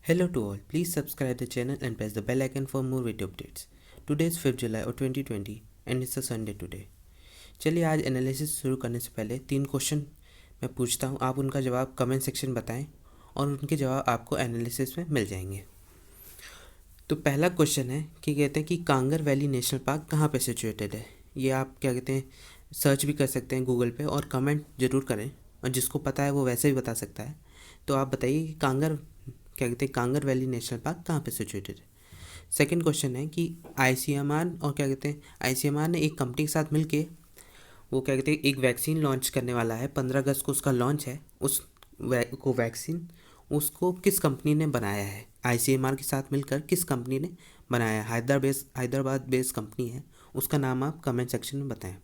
Hello to all. Please subscribe the channel and press the bell icon for more video updates. Today is 5th July और 2020 and it's a Sunday today. चलिए आज analysis शुरू करने से पहले 3 question मैं पूछता हूँ, आप उनका जवाब कमेंट सेक्शन बताएं और उनके जवाब आपको एनालिसिस में मिल जाएंगे। तो पहला क्वेश्चन है कि कहते हैं कि कांगर वैली नेशनल पार्क कहाँ पे सिचुएटेड है। ये आप क्या कहते हैं सर्च भी कर सकते हैं गूगल पे और कमेंट ज़रूर करें, और जिसको पता है वो वैसे भी बता सकता है। तो आप बताइए कि क्या कहते हैं कांगर वैली नेशनल पार्क कहाँ पे सिचुएटेड है। सेकंड क्वेश्चन है कि आईसीएमआर और क्या कहते हैं आईसीएमआर ने एक कंपनी के साथ मिलके वो क्या कहते हैं एक वैक्सीन लॉन्च करने वाला है। 15 अगस्त को उसका लॉन्च है। उस वैक्सीन उसको किस कंपनी ने बनाया है, आईसीएमआर के साथ मिलकर किस कंपनी ने बनाया है। हैदराबाद बेस्ड कंपनी है, उसका नाम आप कमेंट सेक्शन में बताएं।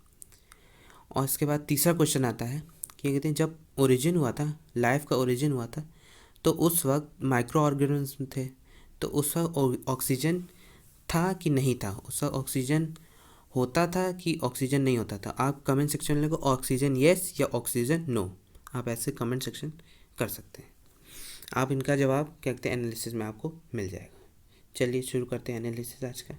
और इसके बाद तीसरा क्वेश्चन आता है कि कहते हैं जब ओरिजिन हुआ था, लाइफ का ओरिजिन हुआ था, तो उस वक्त माइक्रो ऑर्गेनिज्म थे, तो उस वक्त ऑक्सीजन था कि नहीं था, उस वक्त ऑक्सीजन होता था कि ऑक्सीजन नहीं होता था। आप कमेंट सेक्शन में लिखो ऑक्सीजन येस या ऑक्सीजन नो, आप ऐसे कमेंट सेक्शन कर सकते हैं। आप इनका जवाब क्या कहते हैं एनालिसिस में आपको मिल जाएगा। चलिए शुरू करते हैं एनालिसिस आज का।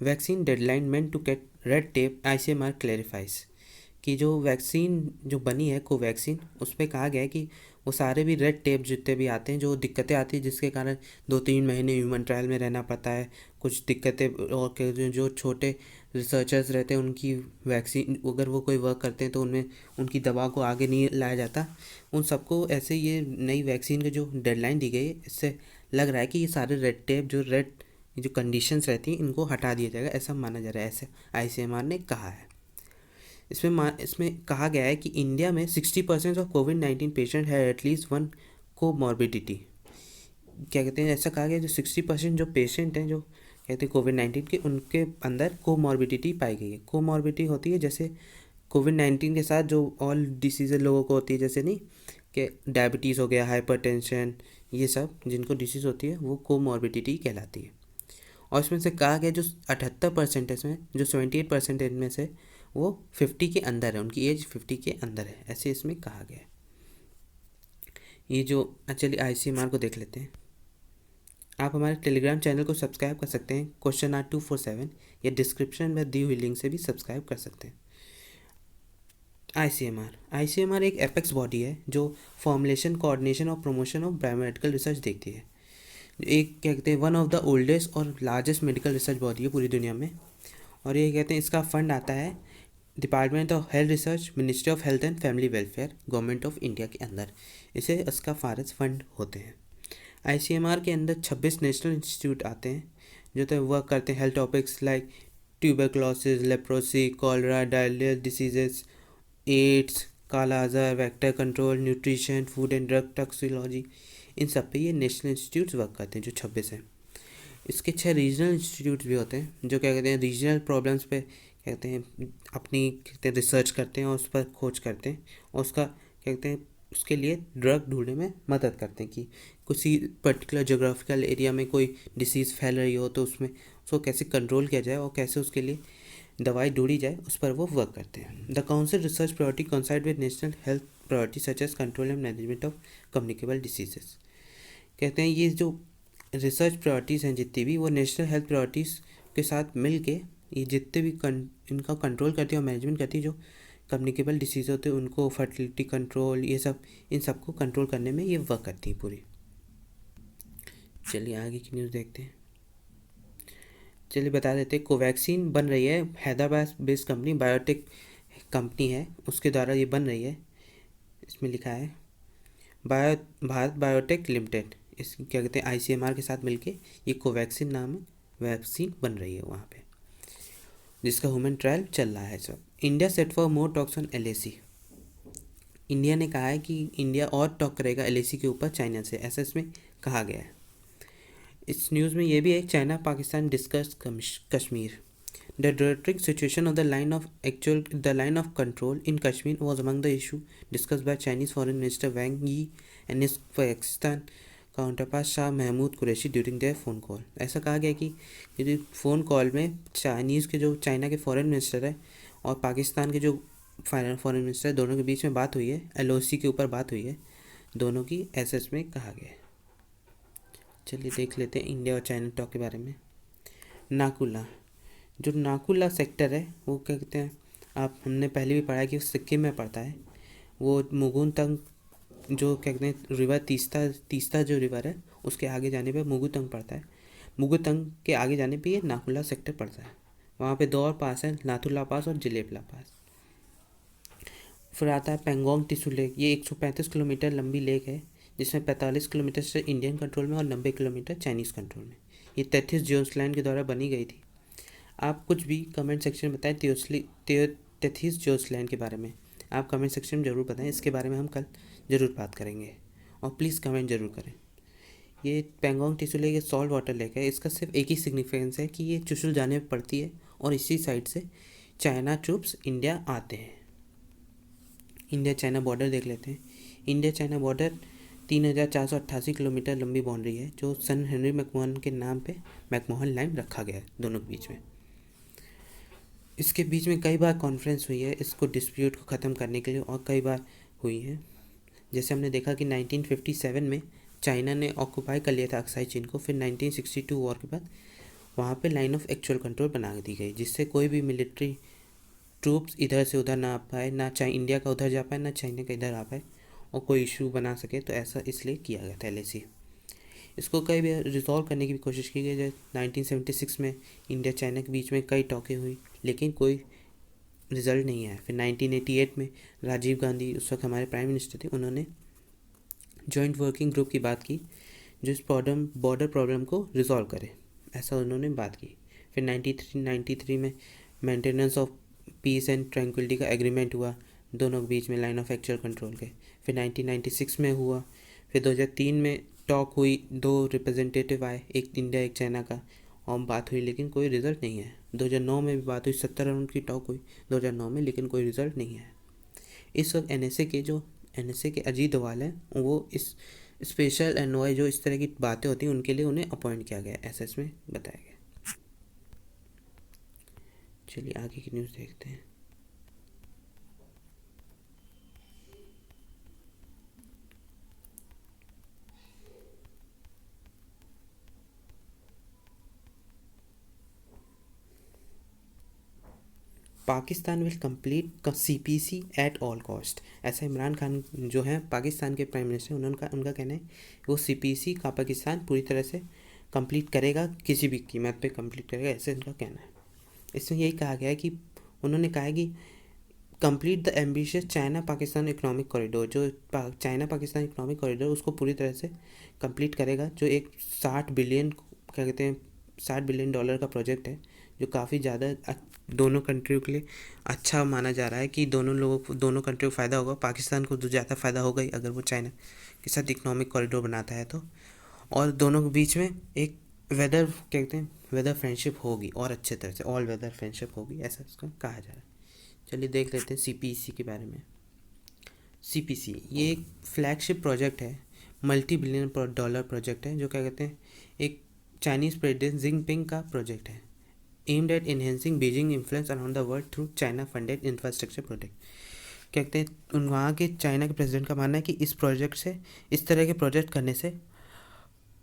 Vaccine deadline meant to get red tape, ICMR clarifies कि जो वैक्सीन जो बनी है कोवैक्सीन, उस पर कहा गया है कि वो सारे भी रेड टेप जितने भी आते हैं, जो दिक्कतें आती हैं जिसके कारण 2-3 महीने ह्यूमन ट्रायल में रहना पड़ता है, कुछ दिक्कतें, और जो छोटे रिसर्चर्स रहते हैं उनकी वैक्सीन अगर वो कोई वर्क करते हैं तो उनमें उनकी दवा को आगे नहीं लाया जाता, उन सबको ऐसे ये नई वैक्सीन की जो डेडलाइन दी गई है, इससे लग रहा है कि ये सारे रेड टेप जो कंडीशंस रहती हैं इनको हटा दिया जाएगा, ऐसा माना जा रहा है, ऐसे आईसीएमआर ने कहा है। इसमें कहा गया है कि इंडिया में 60% ऑफ कोविड-19 पेशेंट है एटलीस्ट वन कोमॉर्बिडिटी। क्या कहते हैं ऐसा कहा गया जो 60% जो पेशेंट हैं जो कहते हैं कोविड-19 के, उनके अंदर कोमॉर्बिडिटी पाई गई है। कोमॉर्बिडिटी होती है जैसे कोविड-19 के साथ जो ऑल डिसीज़ लोगों को होती है, जैसे नहीं कि डायबिटीज़ हो गया, हाइपरटेंशन, ये सब जिनको डिसीज़ होती है वो कोमॉर्बिडिटी कहलाती है। और इसमें से कहा गया जो 78% है, इसमें जो 78% है इनमें से वो 50 के अंदर है, उनकी एज 50 के अंदर है, ऐसे इसमें कहा गया है। ये जो चलिए आईसीएमआर को देख लेते हैं। आप हमारे टेलीग्राम चैनल को सब्सक्राइब कर सकते हैं question@247, या डिस्क्रिप्शन में दी हुई लिंक से भी सब्सक्राइब कर सकते हैं। आईसीएमआर एक एपेक्स बॉडी है जो फॉर्मुलेशन, कोऑर्डिनेशन और प्रमोशन ऑफ बायोमेडिकल रिसर्च देखती है। एक क्या कहते हैं वन ऑफ द ओल्डेस्ट और लार्जेस्ट मेडिकल रिसर्च बॉडी है पूरी दुनिया में। और ये कहते हैं इसका फंड आता है department of health research, ministry of health and family welfare, government of India के अंदर इसे इसका फारज फंड होते हैं। आईसीएमआर के अंदर 26 नेशनल इंस्टीट्यूट आते हैं जो तो वर्क करते हैं health topics like tuberculosis, leprosy, cholera, diarrhoeal diseases, AIDS, kala azar, vector control, nutrition, food and drug toxicology, इन सब पे ये नेशनल इंस्टीट्यूट्स वर्क करते हैं जो 26 हैं। इसके 6 रीजनल इंस्टीट्यूट्स भी होते हैं जो क्या कहते हैं रीजनल प्रॉब्लम्स पे कहते हैं अपनी कहते हैं रिसर्च करते हैं और उस पर खोज करते हैं, और उसका कहते हैं उसके लिए ड्रग ढूंढने में मदद करते हैं कि किसी पर्टिकुलर जोग्राफिकल एरिया में कोई डिसीज़ फैल रही हो तो उसमें उसको कैसे कंट्रोल किया जाए और कैसे उसके लिए दवाई ढूंढी जाए, उस पर वो वर्क करते हैं। The council research priority coincide with national health priority such as control and management of communicable diseases. कहते हैं ये जो रिसर्च प्रायोरिटीज़ हैं जितनी भी, वो नेशनल हेल्थ प्रायोरिटीज़ के साथ मिल के ये जितने भी इनका कंट्रोल करती है और मैनेजमेंट करती है, जो कम्युनिकेबल डिसीज़ होते हैं उनको, फर्टिलिटी कंट्रोल, ये सब, इन सबको कंट्रोल करने में ये वर्क करती है पूरी। चलिए आगे की न्यूज़ देखते हैं। चलिए बता देते हैं कोवैक्सीन बन रही है, Hyderabad based company biotech company है, उसके द्वारा ये बन रही है। इसमें लिखा है भारत बायोटेक लिमिटेड, इस क्या कहते हैं आईसीएमआर के साथ मिलके ये कोवैक्सीन नाम वैक्सीन बन रही है वहाँ पे, जिसका ह्यूमन ट्रायल चल रहा है सब। India set for more talks on LAC. India ने कहा है कि इंडिया और टॉक करेगा एलएसी के ऊपर चाइना से, ऐसा इसमें कहा गया है। इस न्यूज़ में ये भी है China Pakistan discuss Kashmir. The dramatic situation of the line of control in Kashmir was among the issue discussed by Chinese Foreign Minister Wang Yi and his Pakistan counterpart Shah Mahmood Qureshi during their phone call। ऐसा कहा गया कि phone call में China के जो foreign minister है और पाकिस्तान के जो फॉरेन मिनिस्टर, दोनों के बीच में बात हुई है, LOC के ऊपर बात हुई है, दोनों की एसएस में कहा गया है। चलिए देख लेते हैं इंडिया और चाइना टॉक के बारे में। नाकुला, जो नाकुला सेक्टर है वो क्या कहते हैं, आप हमने पहले भी पढ़ा है कि सिक्किम में पड़ता है। वो मुगुन तंग, जो क्या कहते हैं रिवर, तीस्ता जो रिवर है उसके आगे जाने पे मुगुतंग पड़ता है। मुगुतंग के आगे जाने पे ये नाकुला सेक्टर पड़ता है। वहाँ पे 2 और पास है, नाथुला पास और जिलेबला पास। फिर आता है पेंगोंग टिसू लेक। ये 135 किलोमीटर लंबी लेक है, जिसमें 45 किलोमीटर से इंडियन कंट्रोल में और 90 किलोमीटर चाइनीज़ कंट्रोल में। ये 33 जियोस्लैंड के द्वारा बनी गई थी। आप कुछ भी कमेंट सेक्शन में बताएं 33 जियोस्लैंड के बारे में। आप कमेंट सेक्शन में ज़रूर बताएं, इसके बारे में हम कल ज़रूर बात करेंगे, और प्लीज़ कमेंट ज़रूर करें। ये Pangong tissue lake salt water lake है। इसका सिर्फ एक ही सिग्निफिकेंस है कि ये चुशुल जाने में पड़ती है और इसी साइड से चाइना ट्रूप्स इंडिया आते हैं। इंडिया चाइना बॉर्डर देख लेते हैं। इंडिया चाइना बॉर्डर 3488 किलोमीटर लंबी बाउंड्री है, जो सन हेनरी मैकमोहन के नाम पे मैकमोहन लाइन रखा गया है दोनों के बीच में। इसके बीच में कई बार कॉन्फ्रेंस हुई है इसको डिस्प्यूट को ख़त्म करने के लिए, और कई बार हुई है। जैसे हमने देखा कि 1957 में चाइना ने ऑक्यूपाई कर लिया था अक्साई चीन को। फिर 1962 वॉर के बाद वहाँ पे लाइन ऑफ एक्चुअल कंट्रोल बना दी गई, जिससे कोई भी मिलिट्री ट्रूप्स इधर से उधर ना आ पाए, ना इंडिया का उधर जा पाए, ना चाइना का इधर आ पाए, और कोई इशू बना सके। तो ऐसा इसलिए किया गया था LAC। इसको कई बार रिजॉल्व करने की भी कोशिश की गई। जैसे 1976 में इंडिया चाइना के बीच में कई टॉकें हुई, लेकिन कोई रिजल्ट नहीं आया। फिर 1988 में राजीव गांधी उस वक्त हमारे प्राइम मिनिस्टर थे, उन्होंने जॉइंट वर्किंग ग्रुप की बात की जो इस बॉर्डर प्रॉब्लम को रिजॉल्व करे, ऐसा उन्होंने बात की। फिर 93 में maintenance of peace and tranquillity का एग्रीमेंट हुआ दोनों के बीच में लाइन ऑफ एक्चुअल कंट्रोल के। फिर 1996 में हुआ। फिर 2003 में टॉक हुई, 2 रिप्रेजेंटेटिव आए, एक इंडिया एक चाइना का, और बात हुई लेकिन कोई रिज़ल्ट नहीं है। 2009 में भी बात हुई, 70 राउंड की टॉक हुई 2009 में, लेकिन कोई रिज़ल्ट नहीं है। इस वक्त NSA के अजीत डोभाल हैं, वो इस स्पेशल एनवॉय जो इस तरह की बातें होती हैं उनके लिए उन्हें अपॉइंट किया गया, ऐसा इसमें बताया गया। चलिए आगे की न्यूज़ देखते हैं। Pakistan will complete CPC at all cost. ऐसा इमरान खान जो है पाकिस्तान के प्राइम मिनिस्टर, उनका कहना है वो CPC का पाकिस्तान पूरी तरह से कंप्लीट करेगा, किसी भी कीमत पे कंप्लीट करेगा, ऐसे उनका कहना है। इसमें यही कहा गया है कि उन्होंने कहा है कि complete the ambitious China Pakistan economic corridor, जो चाइना पाकिस्तान इकोनॉमिक कॉरिडोर उसको पूरी तरह से कंप्लीट करेगा, जो एक 60 बिलियन क्या कहते हैं $60 बिलियन का प्रोजेक्ट है, जो काफ़ी ज़्यादा दोनों कंट्रियों के लिए अच्छा माना जा रहा है कि दोनों कंट्रियों को फ़ायदा होगा। पाकिस्तान को तो ज़्यादा फ़ायदा होगा ही अगर वो चाइना के साथ इकोनॉमिक कॉरिडोर बनाता है तो, और दोनों के बीच में एक वेदर फ्रेंडशिप होगी, और अच्छे तरह से ऑल वेदर फ्रेंडशिप होगी, ऐसा इसका कहा जा रहा है। चलिए देख लेते हैं CPC के बारे में। CPC ये एक फ्लैगशिप प्रोजेक्ट है, $multi-billion प्रोजेक्ट है, जो क्या कहते हैं एक चाइनीज़ प्रेसिडेंट जिनपिंग का प्रोजेक्ट है, aimed at enhancing Beijing influence around the world through China funded infrastructure project. कहते हैं उन वहाँ के चाइना के प्रेसिडेंट का मानना है कि इस प्रोजेक्ट से, इस तरह के प्रोजेक्ट करने से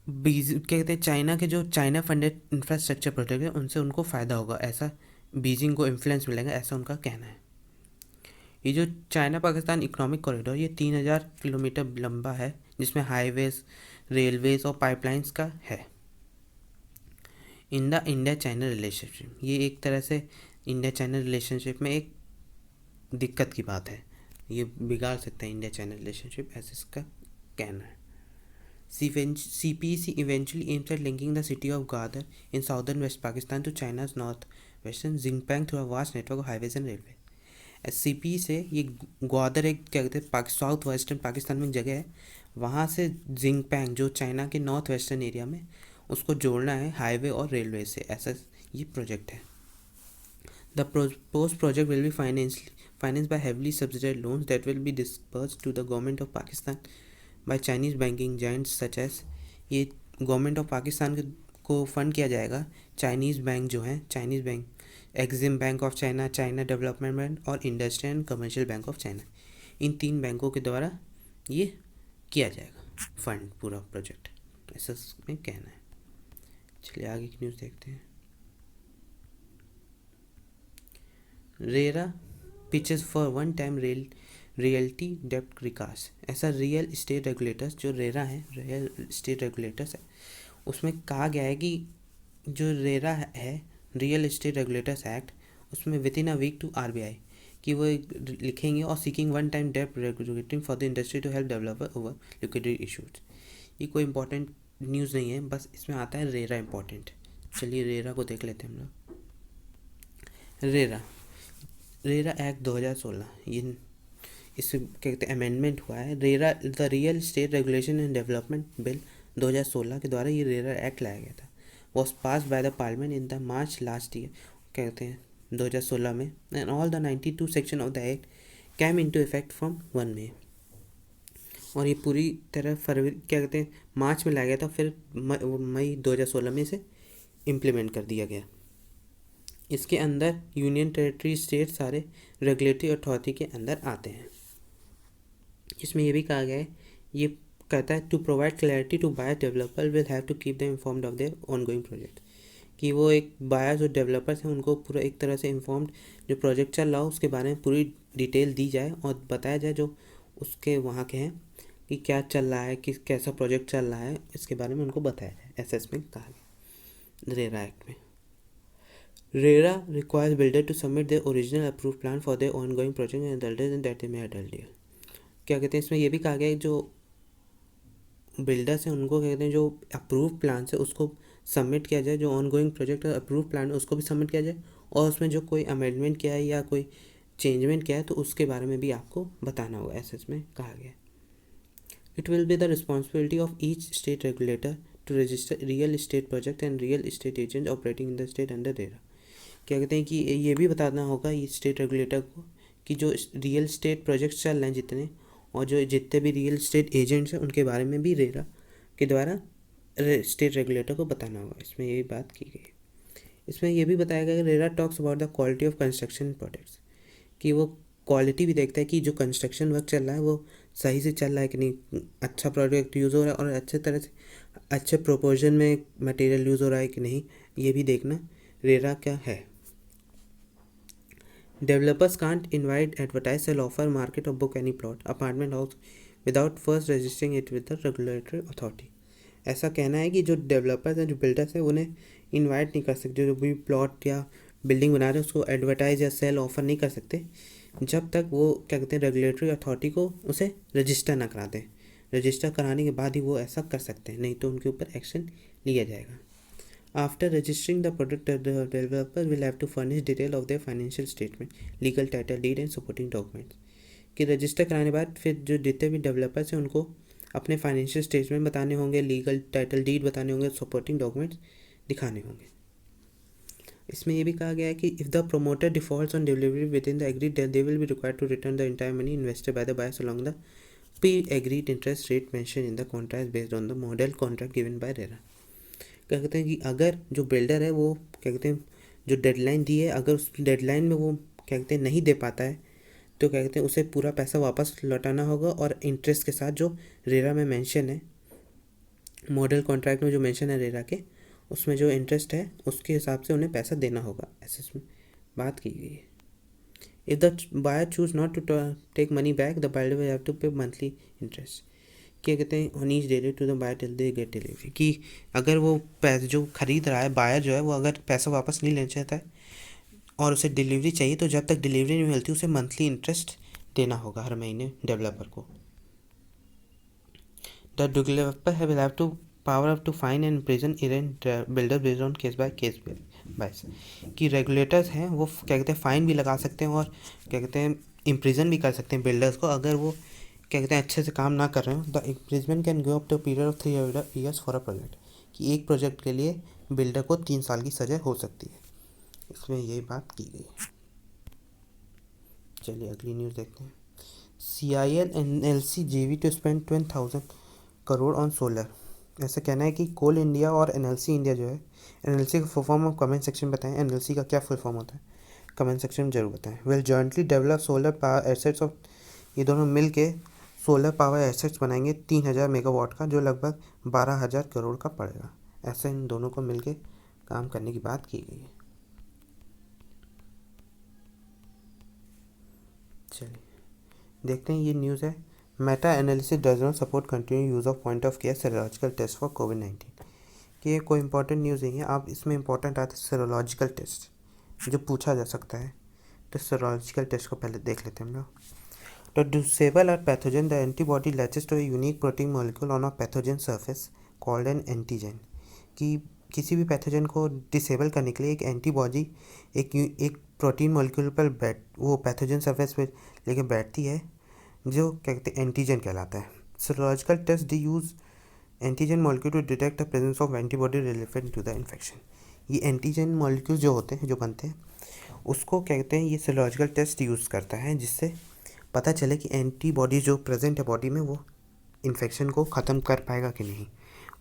क्या कहते हैं चाइना के जो चाइना फंडेड इंफ्रास्ट्रक्चर प्रोजेक्ट है उनसे उनको फ़ायदा होगा, ऐसा बीजिंग को इन्फ्लुएंस मिलेगा, ऐसा उनका कहना है। ये जो चाइना पाकिस्तान इकोनॉमिक कॉरिडोर ये 3000 किलोमीटर लंबा है, जिसमें हाईवेज, रेलवेज और पाइपलाइंस का है। In the India China relationship, ये एक तरह से इंडिया चाइना रिलेशनशिप में एक दिक्कत की बात है, ये बिगाड़ सकता है इंडिया चाइना रिलेशनशिप, ऐसे इसका कहना है। CPC eventually aims at linking the city of Gwadar in southern West Pakistan to China's northwestern Xinjiang through a vast network of highways and railways. CPC से ये ग्वादर एक क्या कहते हैं साउथ वेस्टर्न पाकिस्तान में एक जगह है, वहाँ से जिंगपैंग जो चाइना के नॉर्थ वेस्टर्न एरिया में, उसको जोड़ना है हाईवे और रेलवे से, ऐसा ये प्रोजेक्ट है। The proposed project will be financed by heavily subsidized loans that will be disbursed to the government of Pakistan by Chinese banking giants such as, ये गवर्नमेंट ऑफ पाकिस्तान को फंड किया जाएगा Chinese bank जो हैं, Chinese bank Exim bank of China, China development bank और industrial and commercial bank of China, इन 3 बैंकों के द्वारा ये किया जाएगा फंड पूरा प्रोजेक्ट, ऐसा में कहना है। चलिए आगे की न्यूज़ देखते हैं। RERA pitches for one time realty डेप्ट रिकास। ऐसा रियल इस्टेट रेगुलेटर्स जो रेरा है, रियल इस्टेट रेगुलेटर्स है, उसमें कहा गया है कि जो रेरा है रियल इस्टेट रेगुलेटर्स एक्ट, उसमें within a week to RBI कि वो लिखेंगे और सीकिंग वन टाइम डेप्ट regulating for the industry to help developer over liquidity issues. ये कोई इंपॉर्टेंट न्यूज़ नहीं है, बस इसमें आता है रेरा इंपॉर्टेंट। चलिए रेरा को देख लेते हैं हम लोग। रेरा एक्ट 2016, ये इस कहते हैं अमेंडमेंट हुआ है। RERA the real estate regulation and development bill 2016 के द्वारा ये रेरा एक्ट लाया गया था। Was pass by the parliament in the March last year, कहते हैं 2016 में, and all the 92 section of the act came into effect from 1 May. और ये पूरी तरह फरवरी क्या कहते हैं मार्च में लाया गया था, फिर मई 2016 में इसे इम्प्लीमेंट कर दिया गया। इसके अंदर यूनियन टेरिटरी स्टेट सारे रेगुलेटरी अथॉरिटी के अंदर आते हैं। इसमें ये भी कहा गया है, ये कहता है to provide clarity to buyer developer will have to keep them informed of their ongoing project, कि वो एक बायर्स और डेवलपर्स हैं उनको पूरा एक तरह से इन्फॉर्म्ड जो प्रोजेक्ट चल रहा हो उसके बारे में पूरी डिटेल दी जाए और बताया जाए जो उसके वहाँ के हैं कि क्या चल रहा है, किस कैसा प्रोजेक्ट चल रहा है, इसके बारे में उनको बताया जाए। ऐसा इसमें कहा गया रेरा एक्ट में। RERA requires builder to submit their original approved plan for their ongoing project and other than that they may have earlier। क्या कहते हैं इसमें ये भी कहा गया है जो बिल्डर्स हैं उनको कहते हैं जो अप्रूव प्लान है उसको सबमिट किया जाए, जो ऑनगोइंग प्रोजेक्ट अप्रूव प्लान है उसको भी सबमिट किया जाए, और उसमें जो कोई अमेंडमेंट किया है या कोई चेंजमेंट किया है तो उसके बारे में भी आपको बताना होगा, ऐसे इसमें कहा गया है। It will be the responsibility of each state regulator to register real estate project and real estate agent operating in the state under RERA. क्या कहते हैं कि ये भी बताना होगा ये स्टेट रेगुलेटर को कि जो रियल स्टेट प्रोजेक्ट्स चल रहे हैं जितने, और जो जितने भी रियल स्टेट एजेंट्स हैं उनके बारे में भी रेरा के द्वारा स्टेट रेगुलेटर को बताना होगा। इसमें ये बात की गई। इसमें यह भी बताया गया कि RERA talks about the quality of construction projects, कि वो क्वालिटी भी देखता है कि जो कंस्ट्रक्शन वर्क चल रहा है वो सही से चल रहा है कि नहीं, अच्छा प्रोडक्ट यूज़ हो रहा है और अच्छे तरह से अच्छे प्रोपोर्शन में मटेरियल यूज़ हो रहा है कि नहीं, ये भी देखना रेरा क्या है। Developers can't invite, advertise, sell, offer, market or book any plot, apartment house without first registering it with the regulatory authority। ऐसा कहना है कि जो डेवलपर्स हैं जो बिल्डर्स हैं उन्हें इनवाइट नहीं कर सकते, जो भी प्लॉट या बिल्डिंग बना रहे हैं उसको एडवर्टाइज या सेल ऑफर नहीं कर सकते जब तक वो क्या कहते हैं रेगुलेटरी अथॉरिटी को उसे रजिस्टर ना करा दें। रजिस्टर कराने के बाद ही वो ऐसा कर सकते हैं, नहीं तो उनके ऊपर एक्शन लिया जाएगा। After registering the product, the developer will have to furnish detail of their financial statement, legal title deed and supporting documents। कि रजिस्टर कराने के बाद फिर जो जितने भी डेवलपर्स हैं उनको अपने फाइनेंशियल स्टेटमेंट बताने होंगे, लीगल टाइटल डीड बताने होंगे, सपोर्टिंग डॉक्यूमेंट्स दिखाने होंगे। इसमें यह भी कहा गया है कि if the promoter defaults on delivery within the agreed date they will be required to return the entire money invested by the buyers along the pre agreed interest rate mention in the contract based on the model contract given by RERA. क्या कहते हैं कि अगर जो builder है वो क्या कहते हैं जो डेडलाइन दी है अगर उस डेडलाइन में वो क्या कहते हैं नहीं दे पाता है तो क्या कहते हैं उसे पूरा पैसा वापस लौटाना होगा, और इंटरेस्ट के साथ जो रेरा में मेंशन है, मॉडल कॉन्ट्रैक्ट में जो मेंशन है रेरा के, उसमें जो इंटरेस्ट है उसके हिसाब से उन्हें पैसा देना होगा, ऐसे इसमें बात की गई है। If the buyer choose not to take money back the buyer will have to pay monthly interest. क्या कहते हैं on each daily to the buyer till they get delivery, कि अगर वो पैसे जो खरीद रहा है बायर जो है वो अगर पैसा वापस नहीं लेना चाहता है और उसे डिलीवरी चाहिए तो जब तक डिलीवरी नहीं मिलती उसे मंथली इंटरेस्ट देना होगा हर महीने डेवलपर को। The developer will have to power up to fine and prison errant builder based on case by case basis, कि रेगुलेटर्स हैं वो क्या कहते हैं फ़ाइन भी लगा सकते हैं और क्या कहते हैं इम्प्रिजन भी कर सकते हैं बिल्डर्स को अगर वो क्या कहते हैं अच्छे से काम ना कर रहे हो। The imprisonment can go up to period of 3 years for a project, कि एक प्रोजेक्ट के लिए बिल्डर को 3 साल की सज़ा हो सकती है। इसमें यही बात की गई है। चलिए अगली न्यूज़ देखते हैं। CIL NLC JV to spend 10,000 crore on solar. ऐसा कहना है कि कोल इंडिया और NLC इंडिया जो है एनएलसी का फुल फॉर्म आप कमेंट सेक्शन में बताएं, एनएलसी का क्या फुल फॉर्म होता है कमेंट सेक्शन में जरूर बताएं। Will jointly develop solar power assets of, ये दोनों मिल के सोलर पावर एसेट्स बनाएंगे 3000 मेगावाट का, जो लगभग 12,000 करोड़ का पड़ेगा। ऐसे इन दोनों को मिल के काम करने की बात की गई है। चलिए देखते हैं, ये न्यूज़ है, meta analysis does not support continue use of point of care serological test for कोविड-19। कि ये कोई इंपॉर्टेंट न्यूज़ नहीं है, आप इसमें इंपॉर्टेंट आता है सेरोलॉजिकल टेस्ट जो पूछा जा सकता है। तो सेरोलॉजिकल टेस्ट को पहले देख लेते हैं हम लोग। To disable a pathogen, the antibody latches to a unique protein molecule on a pathogen surface called an antigen। कि किसी भी पैथोजन को डिसेबल करने के लिए एक एंटीबॉडी एक प्रोटीन मॉलिक्यूल पर वो पैथोजन सरफेस पर लेके बैठती है, जो क्या कहते हैं एंटीजन कहलाता है। Serological test the use antigen molecule to detect the presence of antibody relevant to the infection. ये एंटीजन मॉलिक्यूल जो होते हैं, जो बनते हैं, उसको क्या कहते हैं, ये सेरोलॉजिकल टेस्ट यूज़ करता है, जिससे पता चले कि एंटीबॉडी जो प्रेजेंट है बॉडी में वो इन्फेक्शन को ख़त्म कर पाएगा कि नहीं,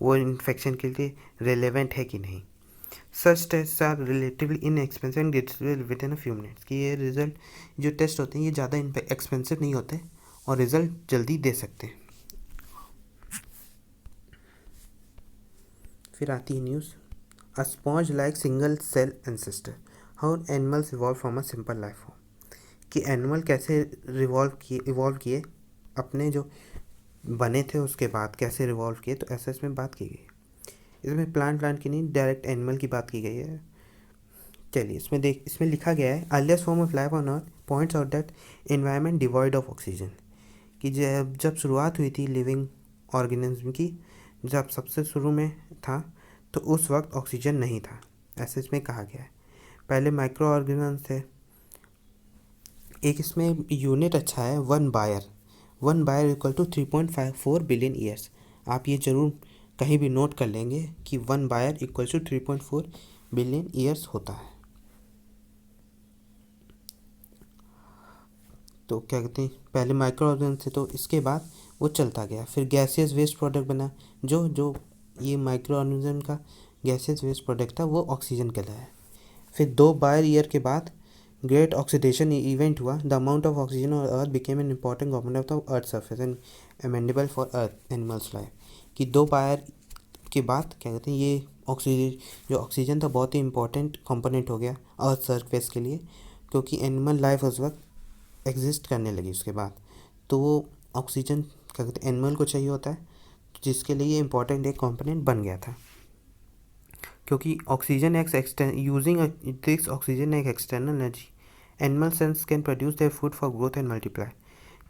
वो इन्फेक्शन के लिए रेलेवेंट है कि नहीं। Such test are relatively inexpensive and detectable within a few minutes. कि ये रिजल्ट जो टेस्ट होते हैं ये ज़्यादा एक्सपेंसिव नहीं होते और रिजल्ट जल्दी दे सकते हैं। फिर आती है news, a sponge like single cell ancestor, how animals evolve from a simple life form. कि एनिमल कैसे इवॉल्व किए अपने जो बने थे उसके बाद कैसे रिवॉल्व किए, तो ऐसा इसमें बात की गई। इसमें प्लांट की नहीं, डायरेक्ट एनिमल की बात की गई है। चलिए इसमें लिखा गया है, earliest form of life on earth points out that environment devoid of oxygen. कि जब शुरुआत हुई थी लिविंग ऑर्गेनिज्म की, जब सबसे शुरू में था तो उस वक्त ऑक्सीजन नहीं था, ऐसे इसमें कहा गया है। पहले माइक्रो ऑर्गेनिज्म थे। एक इसमें यूनिट अच्छा है, 1 buyer equal to 3.54 billion years. आप ये ज़रूर कहीं भी नोट कर लेंगे कि 1 buyer equal to 3.4 billion years होता है। तो क्या कहते हैं, पहले माइक्रो ऑर्गेनिज्म थे, तो इसके बाद वो चलता गया, फिर गैसियस वेस्ट प्रोडक्ट बना, जो ये माइक्रो ऑर्गेनिज्म का गैसियस वेस्ट प्रोडक्ट था वो ऑक्सीजन कहलाया। फिर 2 बायर ईयर के बाद ग्रेट ऑक्सीडेशन इवेंट हुआ, the amount of oxygen on earth became an important component of earth surface and amendable for earth animals life. कि 2 बायर के बाद क्या कहते हैं, ये ऑक्सीजन था बहुत ही इंपॉर्टेंट कंपोनेंट हो गया अर्थ सरफेस के लिए, क्योंकि एनिमल लाइफ उस वक्त एग्जिस्ट करने लगी उसके बाद। तो वो ऑक्सीजन क्या कहते हैं एनिमल को चाहिए होता है, जिसके लिए ये इंपॉर्टेंट एक कंपोनेंट बन गया था। क्योंकि ऑक्सीजन यूजिंग दिस ऑक्सीजन एक external energy, animal cells can produce their food for growth and multiply.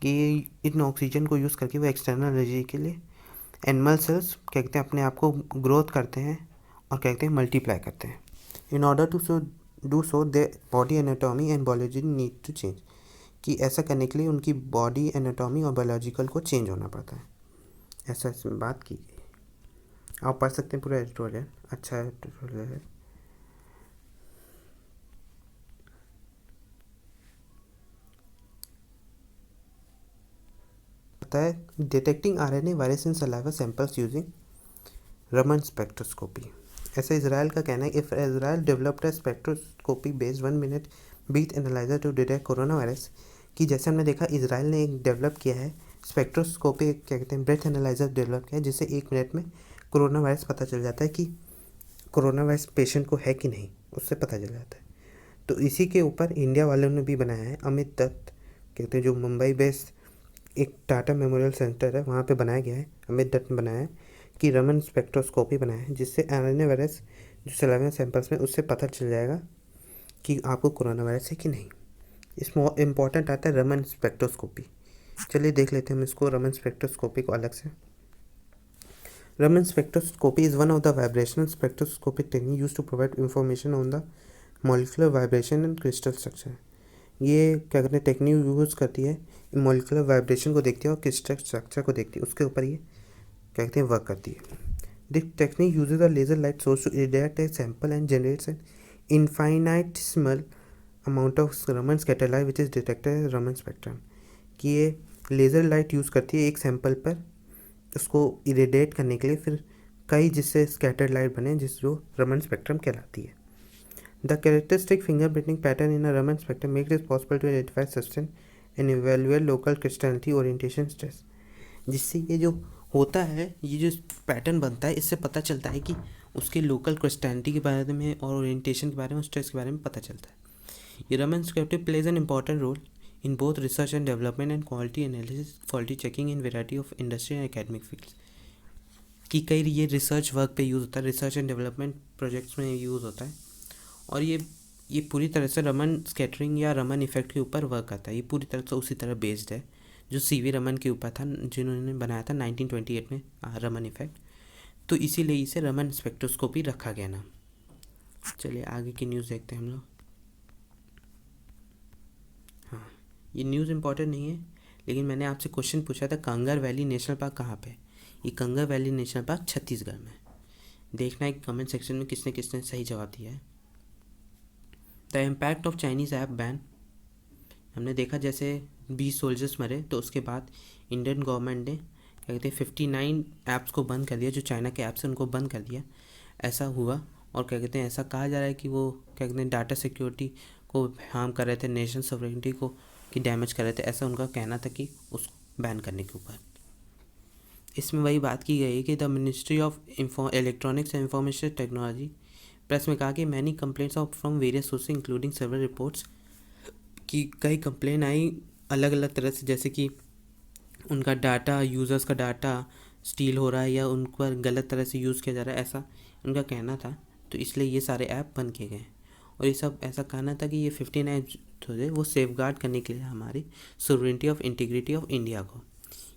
कि इन ऑक्सीजन को यूज़ करके वो एक्सटर्नल एनर्जी के लिए एनिमल सेल्स क्या कहते हैं अपने आप को ग्रोथ करते हैं और क्या कहते हैं मल्टीप्लाई करते हैं। In order to do so they body anatomy and biology need to change. कि ऐसा करने के लिए उनकी बॉडी एनाटॉमी और बायोलॉजिकल को चेंज होना पड़ता है, ऐसा इसमें बात की गई। आप पढ़ सकते हैं पूरा एडिटोरियल, अच्छा एडिटोरियल है। है detecting RNA virus in saliva samples using Raman spectroscopy. ऐसा इसराइल का कहना है, if Israel developed a spectroscopy based 1 minute breath analyser to detect coronavirus. कि जैसे हमने देखा इसराइल ने एक डेवलप किया है स्पेक्ट्रोस्कोपी, क्या कहते हैं ब्रेथ एनालाइजर डेवलप किया है, जिससे 1 मिनट में कोरोना वायरस पता चल जाता है कि कोरोना वायरस पेशेंट को है कि नहीं, उससे पता चल जाता है। तो इसी के ऊपर इंडिया वालों ने भी बनाया है, अमित दत्त कहते हैं, जो मुंबई बेस्ड एक टाटा मेमोरियल सेंटर है वहाँ पे बनाया गया है, अमित दत्त ने बनाया है, कि रमन स्पेक्ट्रोस्कोपी बनाया है, जिससे आरएनए वायरस जो सलाइवा सैंपल्स में उससे पता चल जाएगा कि आपको कोरोना वायरस है कि नहीं। इसमें इम्पॉर्टेंट आता है रमन स्पेक्ट्रोस्कोपी। चलिए देख लेते हैं हम इसको, रमन स्पेक्ट्रोस्कोपी को अलग से। Raman spectroscopy is one of the vibrational spectroscopic technique use to provide information on the molecular vibration and crystal structure. ये क्या कहते हैं टेक्निक यूज़ करती है, मॉलिक्यूलर वाइब्रेशन को देखती है और क्रिस्टल स्ट्रक्चर को देखती है, उसके ऊपर ये क्या कहते हैं वर्क करती है। This technique uses a laser light source to irradiate a sample and generates an infinitesimal amount of Raman scatter light which is detected as Raman spectrum. कि ये लेज़र लाइट यूज़ करती है एक सैंपल पर उसको इरेडिएट करने के लिए, फिर कई जिससे स्कैटर्ड लाइट बने जो रमन स्पेक्ट्रम कहलाती है। The characteristic fingerprinting pattern in a Raman spectrum make it possible to identify sustain and evaluate local crystallinity orientation stress. जिससे ये जो होता है, ये जो पैटर्न बनता है, इससे पता चलता है कि उसके लोकल क्रिस्टलिटी के बारे में और ओरिएंटेशन के बारे में, स्ट्रेस के बारे में पता चलता है। ये Raman spectrum plays an important role in both research and development and quality analysis, quality checking in variety of industry and academic fields। कि कई ये रिसर्च वर्क पे यूज़ होता है, रिसर्च एंड डेवलपमेंट प्रोजेक्ट्स में यूज़ होता है, और ये पूरी तरह से रमन स्कैटरिंग या रमन इफेक्ट के ऊपर वर्क करता है। ये पूरी तरह से उसी तरह बेस्ड है जो सीवी रमन के ऊपर था, जिन्होंने बनाया था 1928 में रमन इफेक्ट। तो इसीलिए इसे रमन स्पेक्ट्रोस्कोपी रखा गया नाम। चलिए आगे की न्यूज़ देखते हैं हम लोग। हाँ, ये न्यूज़ इम्पॉर्टेंट नहीं है, लेकिन मैंने आपसे क्वेश्चन पूछा था कंगर वैली नेशनल पार्क कहाँ पे। ये Kanger valley national park Chhattisgarh में। देखना है कि कमेंट सेक्शन में किसने किसने सही जवाब दिया है। The impact of Chinese app ban. हमने देखा जैसे 20 सोल्जर्स मरे, तो उसके बाद इंडियन गवर्नमेंट ने क्या कहते हैं 59 ऐप्स को बंद कर दिया, जो चाइना के ऐप्स हैं उनको बंद कर दिया। ऐसा हुआ, और क्या कहते हैं ऐसा कहा जा रहा है कि वो क्या कहते हैं डाटा सिक्योरिटी को हार्म कर रहे थे, नेशनल सॉवरेनिटी को कि डैमेज कर रहे थे, ऐसा उनका कहना था कि उसको बैन करने के ऊपर। इसमें वही बात की गई है कि the ministry of electronics and information technology press में कहा कि many complaints of from various sources including server reports, कि कई कंप्लेन आई अलग अलग तरह से, जैसे कि उनका डाटा, यूज़र्स का डाटा स्टील हो रहा है या उन पर गलत तरह से यूज़ किया जा रहा है, ऐसा उनका कहना था। तो इसलिए ये सारे ऐप बंद किए गए, और ये सब ऐसा कहना था कि ये 59 थे वो सेफगार्ड करने के लिए हमारी sovereignty of integrity of India को।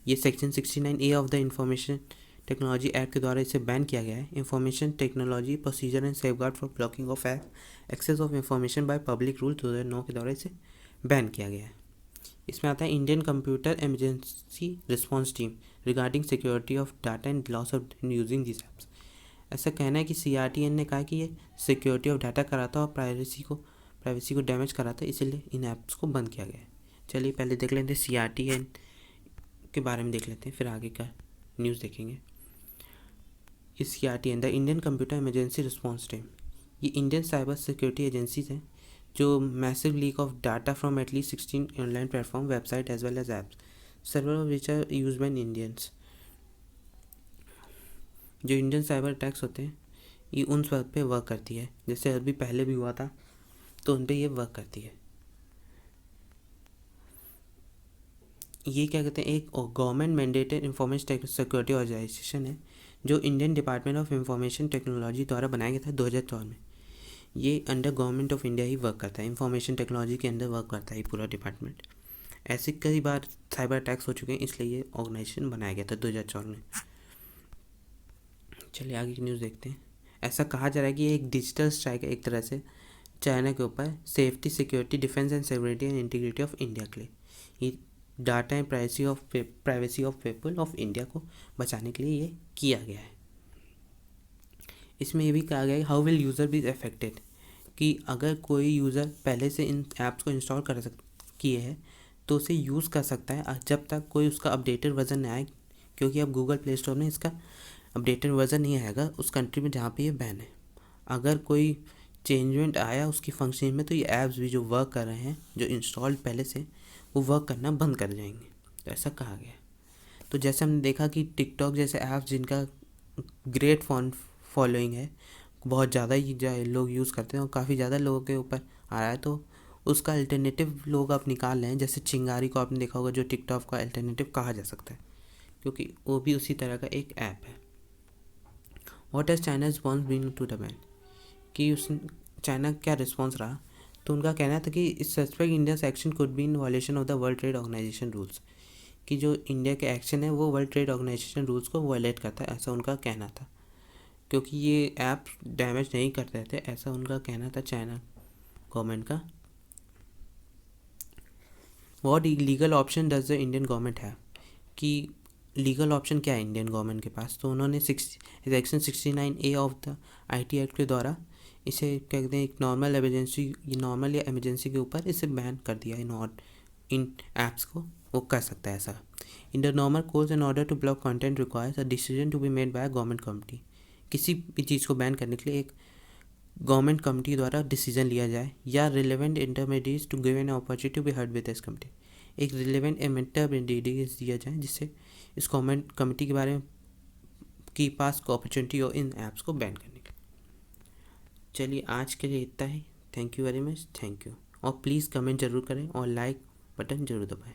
ये section 69A of the information technology act के द्वारा इसे बैन किया गया है। Information technology procedure and safeguard for blocking of access of information by public rule 2009 के द्वारा इसे बैन किया गया है। इसमें आता है Indian computer emergency response team regarding security of data and loss of using this apps. ऐसा कहना है कि CRTN ने कहा कि ये सिक्योरिटी ऑफ डाटा कराता और प्राइवेसी को डैमेज कराता, इसीलिए इन ऐप्स को बंद किया गया है। चलिए पहले देख लेते हैं CRTN के बारे में, देख लेते हैं, फिर आगे का न्यूज़ देखेंगे। इस CRTN the Indian computer emergency response team, ये इंडियन साइबर सिक्योरिटी एजेंसीज हैं जो massive leak of data from at least 16 online platform, website as well as apps, server of which are use by Indians. जो Indian cyber attacks होते हैं ये उन सब पे वर्क करती है, जैसे अभी पहले भी हुआ था तो उन पे ये वर्क करती है। ये क्या कहते हैं एक government mandated information security organisation है जो Indian department of information technology द्वारा बनाया गया था 2014 में। ये अंडर गवर्नमेंट ऑफ इंडिया ही वर्क करता है, इंफॉर्मेशन टेक्नोलॉजी के अंदर वर्क करता है ये पूरा डिपार्टमेंट। ऐसे कई बार साइबर अटैक्स हो चुके हैं, इसलिए ये ऑर्गेनाइजेशन बनाया गया था 2014 में। चलिए आगे की न्यूज़ देखते हैं। ऐसा कहा जा रहा है कि ये एक डिजिटल स्ट्राइक है एक तरह से चाइना के ऊपर safety, security, defence and security and integrity of India के लिए। ये data and privacy of people of India को बचाने के लिए ये किया गया है। इसमें ये भी कहा गया है how will user be affected, कि अगर कोई यूज़र पहले से इन ऐप्स को इंस्टॉल किए है तो उसे यूज़ कर सकता है जब तक कोई उसका अपडेटेड वर्जन नहीं आए, क्योंकि अब गूगल प्ले स्टोर में इसका अपडेटेड वर्जन नहीं आएगा उस कंट्री में जहाँ पे ये बैन है। अगर कोई चेंजमेंट आया उसकी फंक्शन में तो ये ऐप्स भी जो वर्क कर रहे हैं जो इंस्टॉल्ड पहले से वो वर्क करना बंद कर जाएंगे, तो ऐसा कहा गया। तो जैसे हमने देखा कि टिकटॉक जैसे ऐप्स जिनका ग्रेट फॉलोइंग है, बहुत ज़्यादा ही लोग यूज़ करते हैं और काफ़ी ज़्यादा लोगों के ऊपर आ रहा है, तो उसका अल्टरनेटिव लोग अब निकाल रहे हैं। जैसे चिंगारी को आपने देखा होगा जो टिकटॉक का अल्टरनेटिव कहा जा सकता है, क्योंकि वो भी उसी तरह का एक ऐप है। What has China response been to the ban, कि उस चाइना क्या रिस्पॉन्स रहा, तो उनका कहना था कि इस suspect India action could be in violation of the World Trade Organization rules, कि जो इंडिया के एक्शन है वो वर्ल्ड ट्रेड ऑर्गेनाइजेशन रूल्स को वायलेट करता है, ऐसा उनका कहना था, क्योंकि ये ऐप डैमेज नहीं करते थे, ऐसा उनका कहना था चाइना गवर्नमेंट का। What legal option does the Indian government है, कि लीगल ऑप्शन क्या है इंडियन गवर्नमेंट के पास, तो उन्होंने section 69A of the IT act के द्वारा इसे क्या कहते हैं एक नॉर्मल या एमरजेंसी के ऊपर इसे बैन कर दिया है। इन ऐप्स को वो कर सकता है ऐसा। In the normal course in order to block content requires a decision to be made by government committee, किसी भी चीज़ को बैन करने के लिए एक गवर्नमेंट कमिटी द्वारा डिसीजन लिया जाए, या relevant intermediates to give an opportunity to be heard with this committee, एक रिलेवेंट इंटरमीडिएट्स दिया जाए जिससे इस गवर्नमेंट कमिटी के बारे में की पास को अपॉर्चुनिटी हो इन ऐप्स को बैन करने की। चलिए आज के लिए इतना ही। Thank you very much, thank you. और प्लीज़ कमेंट ज़रूर करें और लाइक बटन ज़रूर दबाएं।